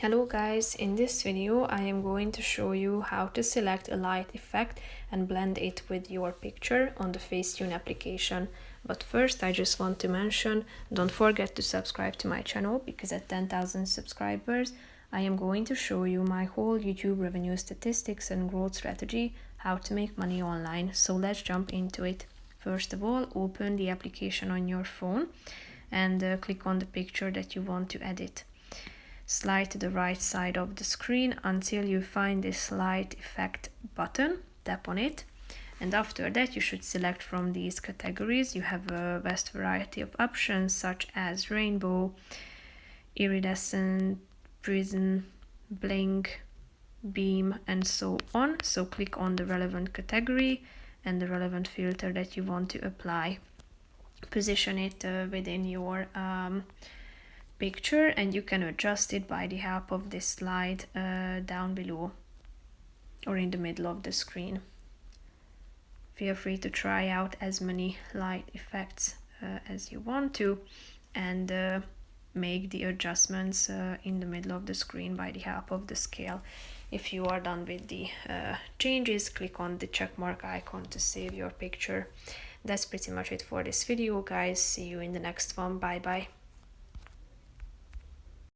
Hello guys, in this video I am going to show you how to select a light effect and blend it with your picture on the Facetune application. But first I just want to mention, don't forget to subscribe to my channel because at 10,000 subscribers I am going to show you my whole YouTube revenue statistics and growth strategy, how to make money online. So let's jump into it. First of all, open the application on your phone and click on the picture that you want to edit. Slide to the right side of the screen until you find this light effect button. Tap on it, and after that you should select from these categories. You have a vast variety of options such as rainbow, iridescent, prism, blink, beam, and so on. So click on the relevant category and the relevant filter that you want to apply. Position it within your picture, and you can adjust it by the help of this slide down below or in the middle of the screen. Feel free to try out as many light effects as you want to, and make the adjustments in the middle of the screen by the help of the scale. If you are done with the changes, click on the check mark icon to save your picture. That's pretty much it for this video, guys. See you in the next one. Bye bye.